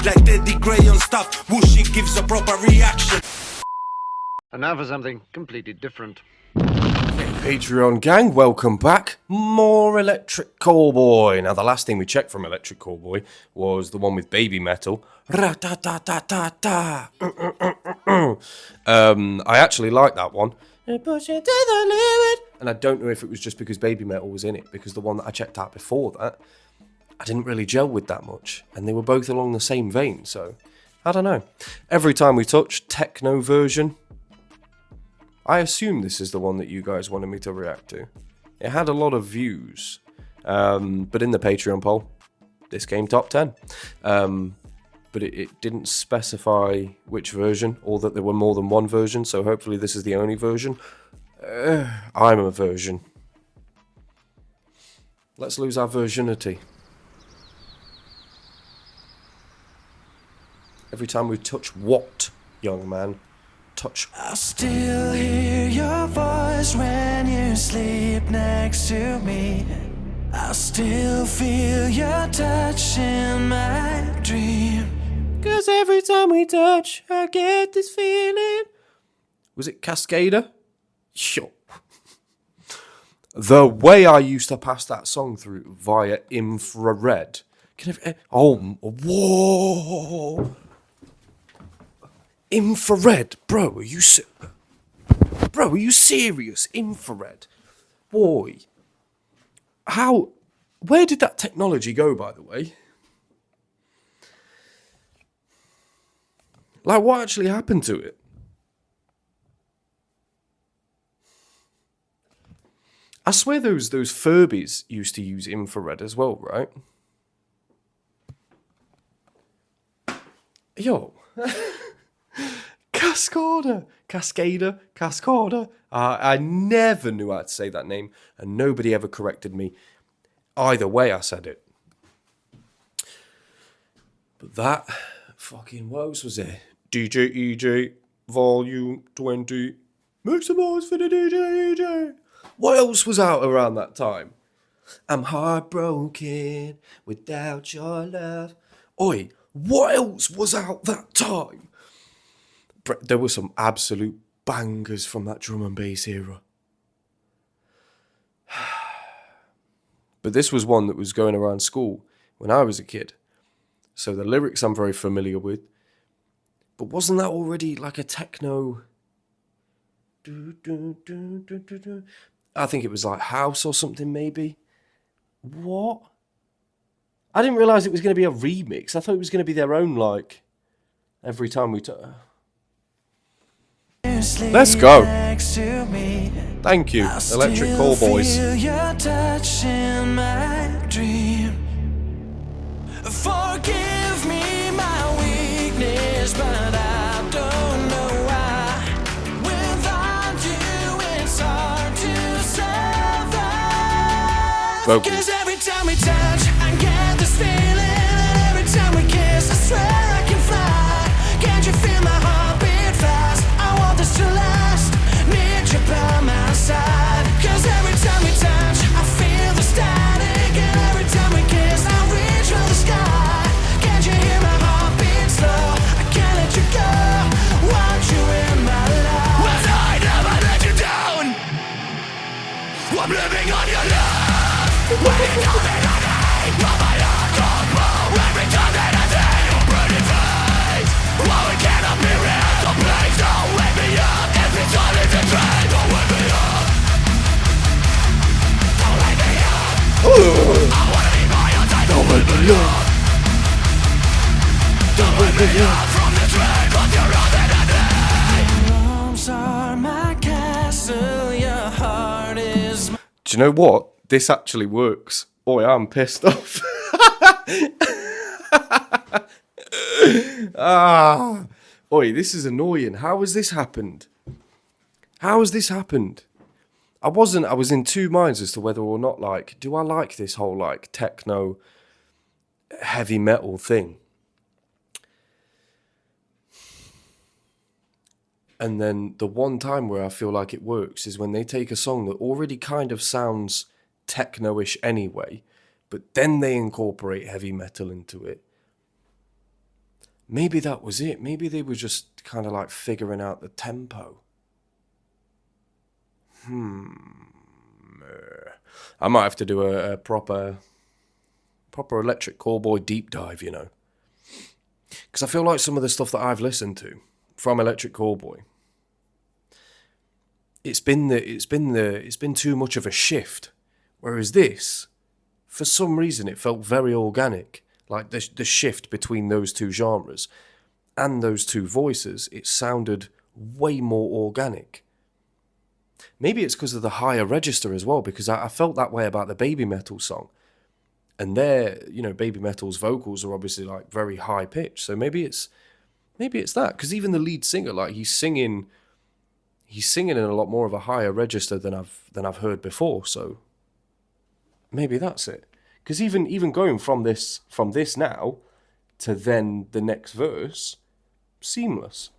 like geddytrey and stuff. Whooshy gives a proper reaction. And now for something completely different. Patreon gang, welcome back. More Electric Callboy. Now, the last thing we checked from Electric Callboy was the one with baby metal. Ra-ta-ta-ta-ta-ta. I actually like that one. Push it to the limit. And I don't know if it was just because baby metal was in it, because the one that I checked out before that, I didn't really gel with that much. And they were both along the same vein, so I don't know. Everytime we touch, techno version. I assume this is the one that you guys wanted me to react to. It had a lot of views, but in the Patreon poll, this came top 10. But it didn't specify which version, or that there were more than one version, so hopefully this is the only version. I'm a version. Let's lose our virginity. Every time we touch what, young man? Touch. I still hear your voice when you sleep next to me. I still feel your touch in my dream. 'Cause every time we touch, I get this feeling. Was it Cascader? Sure. The way I used to pass that song through via infrared. Whoa. Infrared, bro, are you serious? Infrared, boy. Where did that technology go, by the way? Like, what actually happened to it? I swear those Furbies used to use infrared as well, right? Yo. Cascader. I never knew how to say that name, and nobody ever corrected me. Either way, I said it. But that fucking, what else was there? DJ EJ, volume 20. Make some noise for the DJ EJ. What else was out around that time? I'm heartbroken without your love. Oi, what else was out that time? There were some absolute bangers from that drum and bass era. But this was one that was going around school when I was a kid. So the lyrics I'm very familiar with. But wasn't that already like a techno? I think it was like house or something maybe. What? I didn't realise it was going to be a remix. I thought it was going to be their own, like, every time we touch. Let's go. Thank you, Electric Callboys. Forgive me my weakness, but I don't know why. Without you, it's hard to survive. Vocals. 'Cause every time we touch, I get this feeling. Every time we kiss, I swear I can fly. Can't you feel my heart beat fast? I want this to last. Need you by my side. 'Cause every time we touch, I feel the static. And every time we kiss, I reach for the sky. Can't you hear my heart beat slow? I can't let you go. Want you in my life. Well, I never let you down. I'm living on your love. When you tell me that I love my heart don't blow. Every time that I say your pretty face. Oh, it cannot be real. So please don't wake me up. Every time it's a train, don't wake me up. Don't wake me up. I wanna be by your side. Don't wake me up. Don't wake me up from the train, but you're all that I need. Your arms are my castle. Your heart is my... Do you know what? This actually works. Boy, I'm pissed off. Oi, this is annoying. How has this happened? I was in two minds as to whether or not, like, do I like this whole, like, techno, heavy metal thing? And then the one time where I feel like it works is when they take a song that already kind of sounds techno-ish anyway, but then they incorporate heavy metal into it. Maybe that was it. Maybe they were just kind of like figuring out the tempo. I might have to do a proper Electric Callboy deep dive, you know. Because I feel like some of the stuff that I've listened to from Electric Callboy, it's been too much of a shift. Whereas this, for some reason, it felt very organic. Like the shift between those two genres and those two voices, it sounded way more organic. Maybe it's because of the higher register as well, because I felt that way about the Baby Metal song. And Baby Metal's vocals are obviously like very high pitched. So maybe it's that. Because even the lead singer, like he's singing in a lot more of a higher register than I've heard before. So maybe that's it. Because even going from this now to then the next verse, seamless.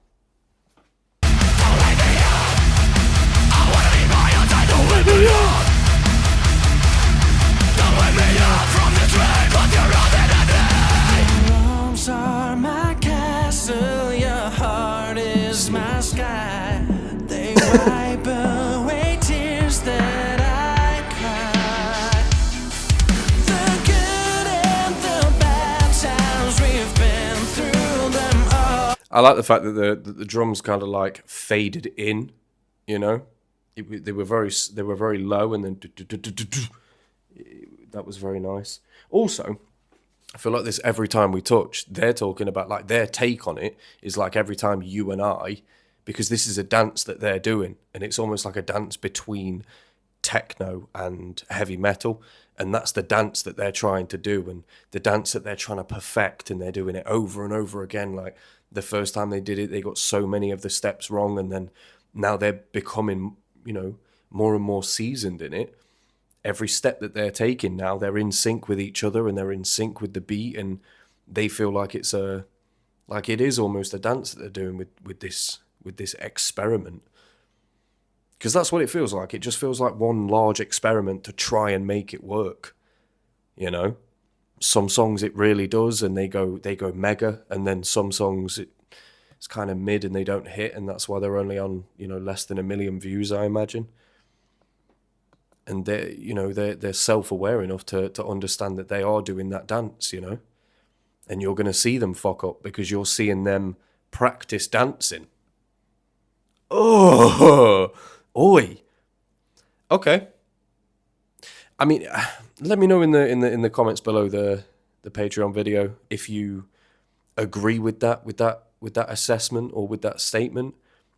Arms are my castle, your heart is my sky. They wipe away tears that I cry. The good and the bad times, we've been through them all. I like the fact that the drums kind of like faded in, you know. They were very low, and then that was very nice. Also, I feel like this Every Time We Touch, they're talking about like their take on it is like Every Time You and I, because this is a dance that they're doing, and it's almost like a dance between techno and heavy metal, and that's the dance that they're trying to do, and the dance that they're trying to perfect, and they're doing it over and over again. Like the first time they did it, they got so many of the steps wrong, and then now they're becoming, you know, more and more seasoned in it. Every step that they're taking now, they're in sync with each other, and they're in sync with the beat, and they feel like it is almost a dance that they're doing with this experiment. Because that's what it feels like. It just feels like one large experiment to try and make it work. You know, some songs it really does, and they go mega, and then some songs it's kind of mid and they don't hit, and that's why they're only on, you know, less than 1 million views, I imagine. And they're self-aware enough to understand that they are doing that dance, you know. And you're going to see them fuck up because you're seeing them practice dancing. Oh, oi. Okay. I mean, let me know in the comments below the Patreon video if you agree with that assessment or with that statement.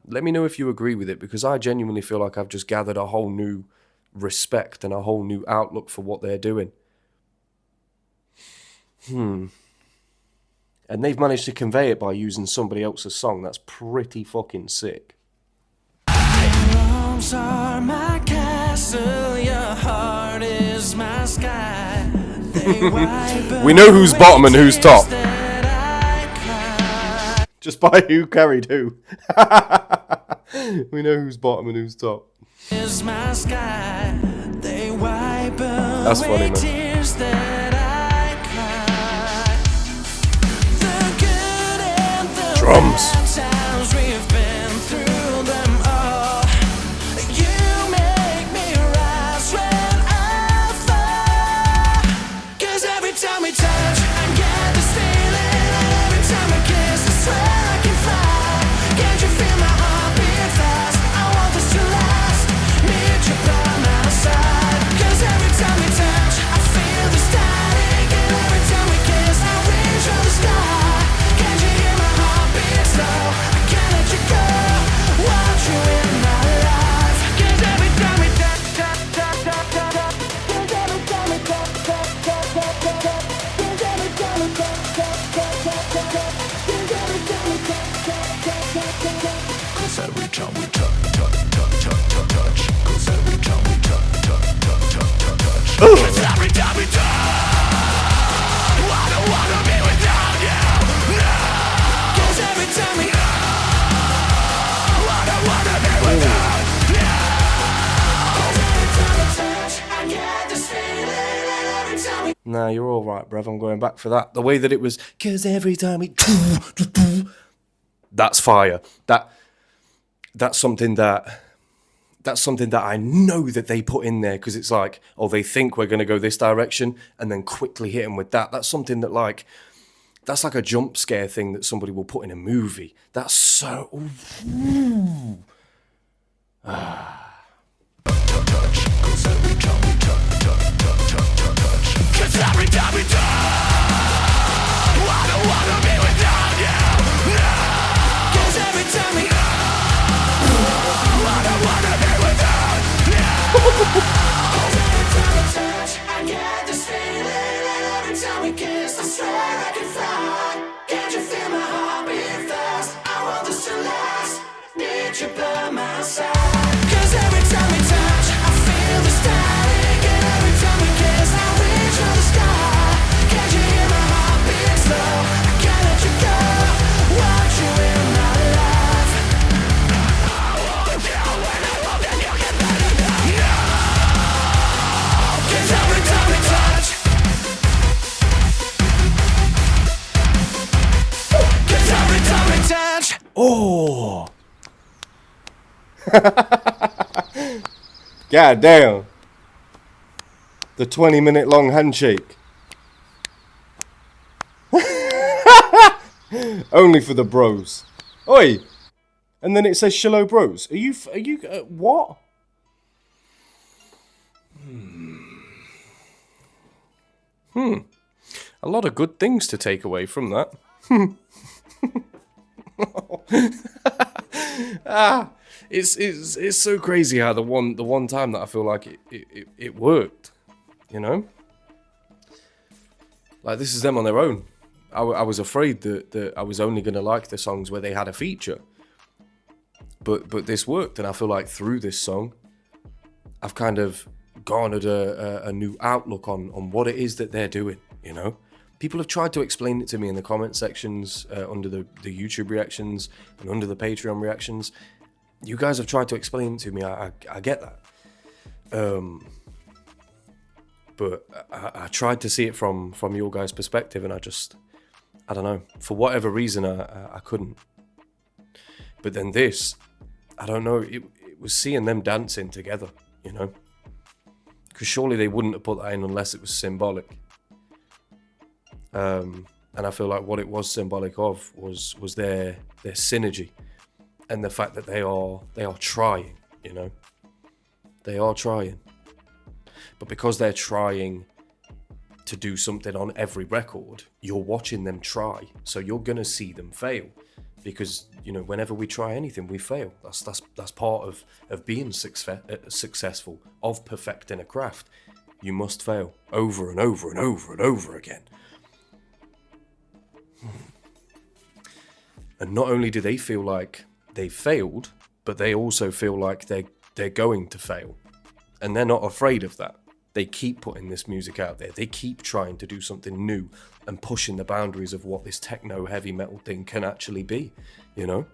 Let me know if you agree with it, because I genuinely feel like I've just gathered a whole new respect and a whole new outlook for what they're doing. And they've managed to convey it by using somebody else's song. That's pretty fucking sick. Arms are my castle, your heart is my sky. They wipe We know who's bottom and who's top. that I cry. Just by who carried who. We know who's bottom and who's top. Is my sky. They wipe That's funny, away man. tears that I cry. The good and the Drums. bad times, we've been through them all. You make me rise when I fall. 'Cause every time we touch, I get this feeling. Every time we kiss, I swear I can fly. Can't you feel my heart beat fast? I want this to last. Need you by my side. 'Cause every time we touch, I feel this time. Nah, you're all right, bruv. I'm going back for that. The way that it was, 'cause every time we... That's fire. That's something that I know that they put in there because it's like, oh, they think we're going to go this direction and then quickly hit them with that. That's something that like, that's like a jump scare thing that somebody will put in a movie. That's so... Ooh. Cause every time we touch, I don't wanna be without you. No. Cause every time we I don't wanna be without you. Cause every time we touch, I get this feeling. And every time we kiss, I swear I can fly. Can't you feel my heart beat fast? I want this to last. Need you by my side. Cause every time we touch, I feel the static. And every time we kiss, I reach for the sky. Can't you hear my heart beat slow? I can't let you go. Want you in my life. I want you when I hope that you get better now. No. Cause every time we touch, cause every time we touch. Oh! God damn. The 20-minute long handshake. Only for the bros. Oi! And then it says Shallow Bros. Are you, what? A lot of good things to take away from that. It's so crazy how the one time that I feel like it worked, you know? Like, this is them on their own. I was afraid that I was only going to like the songs where they had a feature. But this worked, and I feel like through this song, I've kind of garnered a new outlook on what it is that they're doing, you know? People have tried to explain it to me in the comment sections, under the YouTube reactions, and under the Patreon reactions. You guys have tried to explain it to me, I get that. But I tried to see it from your guys' perspective, and I don't know, for whatever reason, I couldn't. But then this, I don't know, it was seeing them dancing together, you know? Because surely they wouldn't have put that in unless it was symbolic. And I feel like what it was symbolic of was their synergy, and the fact that they are trying, you know? They are trying. But because they're trying to do something on every record, you're watching them try. So you're going to see them fail. Because, you know, whenever we try anything, we fail. That's part of being successful, of perfecting a craft. You must fail over and over and over and over again. And not only do they feel like they failed, but they also feel like they're going to fail. And they're not afraid of that. They keep putting this music out there. They keep trying to do something new and pushing the boundaries of what this techno heavy metal thing can actually be, you know?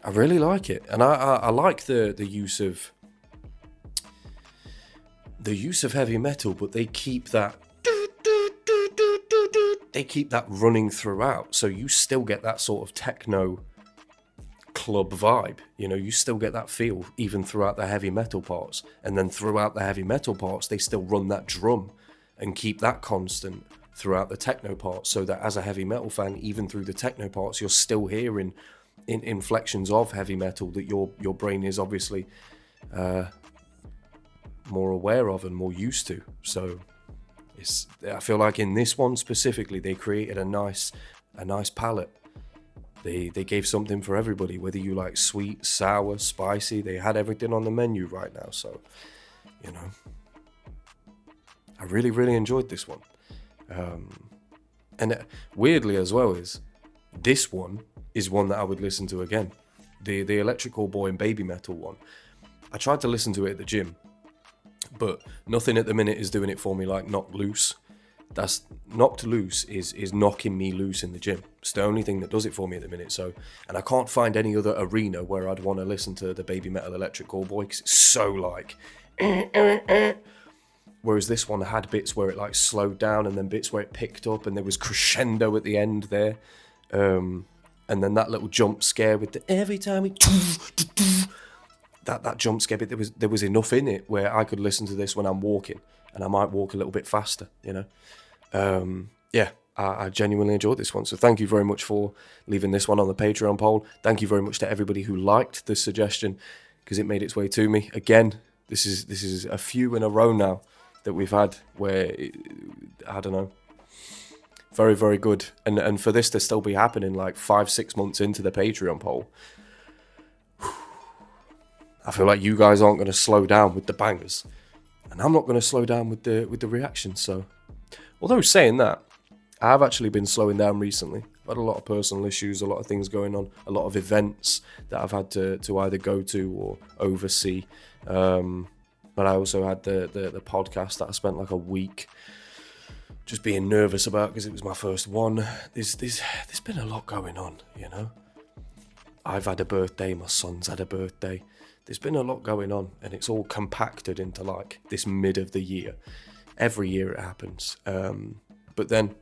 I really like it. And I like the use of heavy metal, but they keep that running throughout, so you still get that sort of techno club vibe, you know, you still get that feel even throughout the heavy metal parts. And then throughout the heavy metal parts, they still run that drum and keep that constant throughout the techno parts, so that as a heavy metal fan, even through the techno parts, you're still hearing inflections of heavy metal that your brain is obviously more aware of and more used to. So I feel like in this one specifically, they created a nice palette. They gave something for everybody, whether you like sweet, sour, spicy. They had everything on the menu right now. So, you know, I really, really enjoyed this one. And weirdly as well is, this one is one that I would listen to again. The Electric Callboy and Baby Metal one. I tried to listen to it at the gym, but nothing at the minute is doing it for me like Knocked Loose. That's Knocked Loose is knocking me loose in the gym. It's the only thing that does it for me at the minute. So, and I can't find any other arena where I'd want to listen to the Baby Metal Electric Callboy, because it's so like Whereas this one had bits where it like slowed down and then bits where it picked up and there was crescendo at the end there. And then that little jump scare with the every time we that jump scare bit, there was enough in it where I could listen to this when I'm walking and I might walk a little bit faster, you know. I genuinely enjoyed this one. So thank you very much for leaving this one on the Patreon poll. Thank you very much to everybody who liked the suggestion because it made its way to me. Again, this is a few in a row now that we've had where, I don't know, very, very good. And for this to still be happening like 5-6 months into the Patreon poll, I feel like you guys aren't going to slow down with the bangers. And I'm not going to slow down with the reactions. So, although saying that, I've actually been slowing down recently. I've had a lot of personal issues, a lot of things going on, a lot of events that I've had to either go to or oversee. But I also had the podcast that I spent like a week just being nervous about because it was my first one. There's been a lot going on, you know. I've had a birthday, my son's had a birthday. There's been a lot going on and it's all compacted into like this mid of the year. Every year it happens. But then,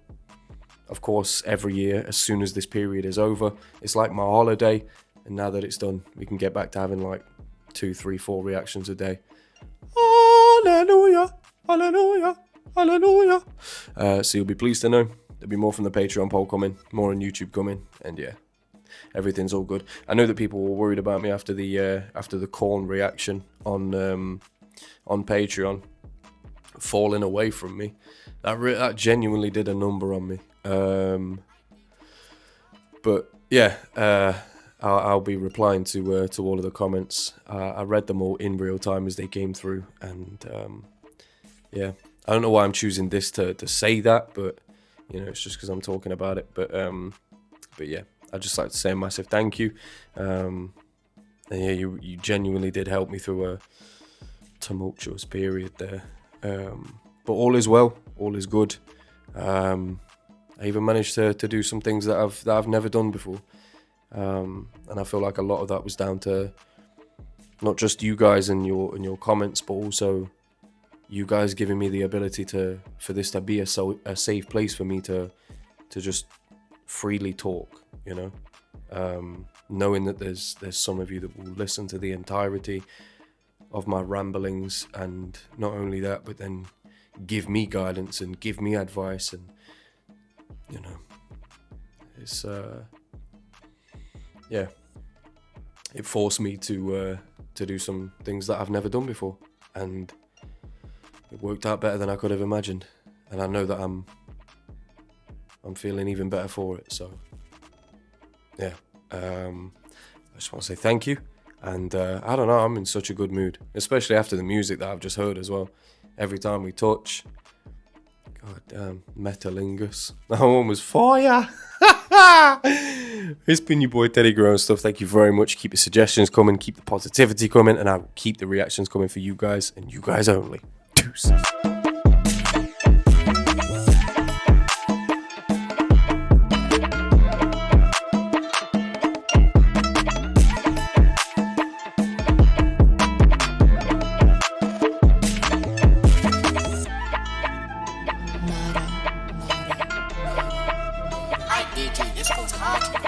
of course, every year, as soon as this period is over, it's like my holiday. And now that it's done, we can get back to having like 2, 3, 4 reactions a day. Hallelujah, hallelujah, hallelujah. So you'll be pleased to know there'll be more from the Patreon poll coming, more on YouTube coming, and yeah, everything's all good. I know that people were worried about me after the corn reaction on Patreon falling away from me. That genuinely did a number on me. But yeah, I'll be replying to all of the comments. I read them all in real time as they came through, and yeah, I don't know why I'm choosing this to say that, but you know, it's just because I'm talking about it. But yeah, I'd just like to say a massive thank you. And yeah, you genuinely did help me through a tumultuous period there. But all is well, all is good. I even managed to do some things that I've never done before. And I feel like a lot of that was down to not just you guys and your comments, but also you guys giving me the ability for this to be a safe place for me to just freely talk, you know. Knowing that there's some of you that will listen to the entirety of my ramblings, and not only that, but then give me guidance and give me advice, and you know, it's yeah, it forced me to do some things that I've never done before, and it worked out better than I could have imagined, and I know that I'm feeling even better for it. So yeah, I just want to say thank you. And I don't know, I'm in such a good mood, especially after the music that I've just heard as well. Every time we touch, god damn, Metalingus. That one was fire. It's been your boy Teddy Grown Stuff. Thank you very much. Keep your suggestions coming, keep the positivity coming, and I will keep the reactions coming for you guys and you guys only. Deuces. This goes hard.